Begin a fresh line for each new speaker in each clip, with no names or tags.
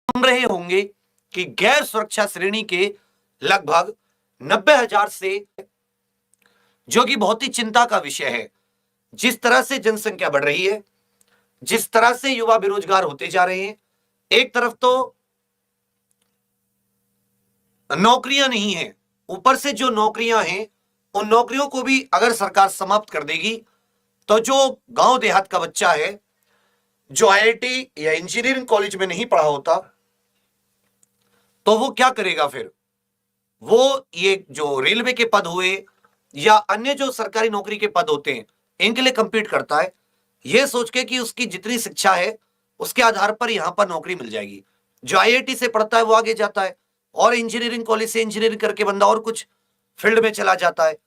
सुन रहे होंगे कि गैर सुरक्षा श्रेणी के लगभग 90,000 से, जो कि बहुत ही चिंता का विषय है। जिस तरह से जनसंख्या बढ़ रही है, जिस तरह से युवा बेरोजगार होते जा रहे हैं, एक तरफ तो नौकरियां नहीं है, ऊपर से जो नौकरियां हैं उन नौकरियों को भी अगर सरकार समाप्त कर देगी तो जो गांव देहात का बच्चा है, जो आईआईटी या इंजीनियरिंग कॉलेज में नहीं पढ़ा होता, तो वो क्या करेगा फिर? वो ये जो रेलवे के पद हुए या अन्य जो सरकारी नौकरी के पद होते हैं, इनके लिए कंपीट करता है ये सोच के कि उसकी जितनी शिक्षा है उसके आधार पर यहां पर नौकरी मिल जाएगी। जो आईआईटी से पढ़ता है वो आगे जाता है, और इंजीनियरिंग कॉलेज से इंजीनियरिंग करके बंदा और कुछ फील्ड में चला जाता है।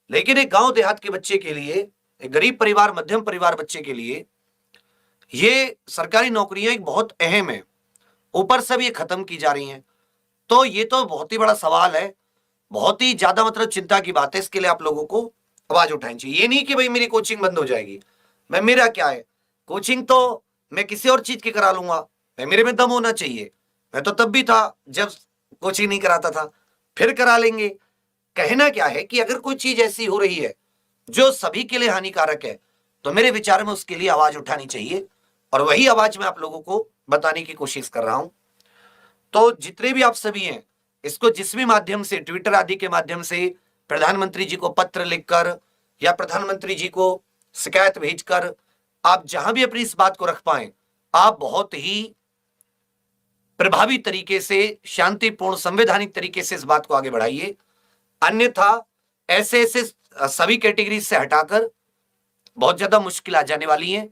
लेकिन एक गांव देहात के बच्चे के लिए, एक गरीब परिवार, मध्यम परिवार बच्चे के लिए ये सरकारी नौकरियां एक बहुत अहम है, ऊपर से भी ये खत्म की जा रही हैं। तो ये तो बहुत ही बड़ा सवाल है, बहुत ही ज्यादा मतलब चिंता की बात है। इसके लिए आप लोगों को आवाज उठानी चाहिए। ये नहीं कि भाई मेरी कोचिंग बंद हो जाएगी, मैं, मेरा क्या है, कोचिंग तो मैं किसी और चीज की करा लूंगा, मैं, मेरे में दम होना चाहिए। मैं तो तब भी था जब कोचिंग नहीं कराता था, फिर करा लेंगे। कहना क्या है कि अगर कोई चीज ऐसी हो रही है जो सभी के लिए हानिकारक है, तो मेरे विचार में उसके लिए आवाज उठानी चाहिए, और वही आवाज मैं आप लोगों को बताने की कोशिश कर रहा हूं। तो जितने भी आप सभी हैं, इसको जिस भी माध्यम से, ट्विटर आदि के माध्यम से, प्रधानमंत्री जी को पत्र लिखकर या प्रधानमंत्री जी को शिकायत भेजकर, आप जहां भी अपनी इस बात को रख पाए, आप बहुत ही प्रभावी तरीके से, शांतिपूर्ण, संवैधानिक तरीके से इस बात को आगे बढ़ाइए। अन्यथा ऐसे ऐसे सभी कैटेगरी से हटाकर बहुत ज्यादा मुश्किल आ जाने वाली है।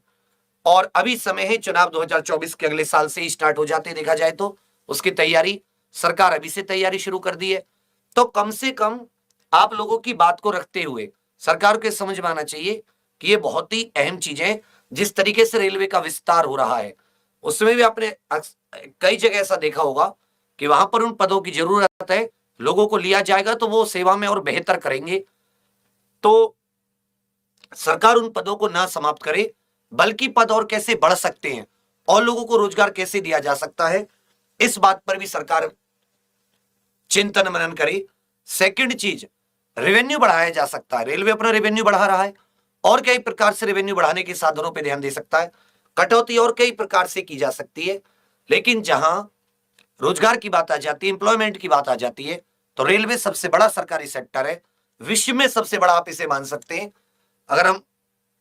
और अभी समय है, चुनाव 2024 के अगले साल से ही स्टार्ट हो जाते, देखा जाए तो उसकी तैयारी सरकार अभी से तैयारी शुरू कर दी है। तो कम से कम आप लोगों की बात को रखते हुए सरकार को समझ में आना चाहिए कि ये बहुत ही अहम चीज है। जिस तरीके से रेलवे का विस्तार हो रहा है, उसमें भी आपने कई जगह ऐसा देखा होगा कि वहां पर उन पदों की जरूरत है, लोगों को लिया जाएगा तो वो सेवा में और बेहतर करेंगे। तो सरकार उन पदों को ना समाप्त करे, बल्कि पद और कैसे बढ़ सकते हैं और लोगों को रोजगार कैसे दिया जा सकता है, इस बात पर भी सरकार चिंतन मनन करे। सेकंड चीज, रेवेन्यू बढ़ाया जा सकता है। रेलवे अपना रेवेन्यू बढ़ा रहा है, और कई प्रकार से रेवेन्यू बढ़ाने के साधनों पर ध्यान दे सकता है। कटौती और कई प्रकार से की जा सकती है, लेकिन जहां रोजगार की बात आ जाती है, इंप्लॉयमेंट की बात आ जाती है, तो रेलवे सबसे बड़ा सरकारी सेक्टर है, विश्व में सबसे बड़ा आप इसे मान सकते हैं। अगर हम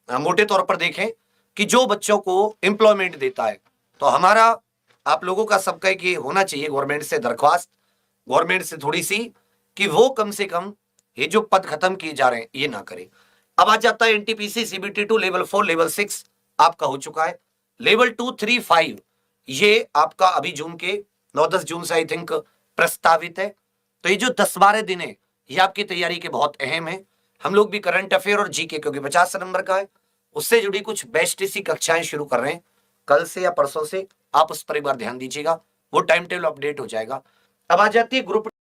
मोटे तौर पर देखें कि जो बच्चों को एम्प्लॉयमेंट देता है, तो हमारा आप लोगों का सबका एक ये होना चाहिए, गवर्नमेंट से दरख्वास्त, गवर्नमेंट से थोड़ी सी, कि वो कम से कम ये जो पद खत्म किए जा रहे हैं ये ना करे। अब आ जाता है एनटीपीसी, सीबीटी2, लेवल 4, लेवल 6 आपका हो चुका है। लेवल 2, 3, 5 ये आपका अभी जून के 9-10 जून से आई थिंक प्रस्तावित है। तो ये जो 10-12 दिन है, ये आपकी तैयारी के बहुत अहम है। हम लोग भी करंट अफेयर और जीके, क्योंकि 50 नंबर का है, उससे जुड़ी कुछ बेस्ट सी कक्षाएं शुरू कर रहे हैं कल से या परसों से। आप उस पर एक बार ध्यान दीजिएगा, वो टाइम टेबल अपडेट हो जाएगा। अब आ जाती है ग्रुप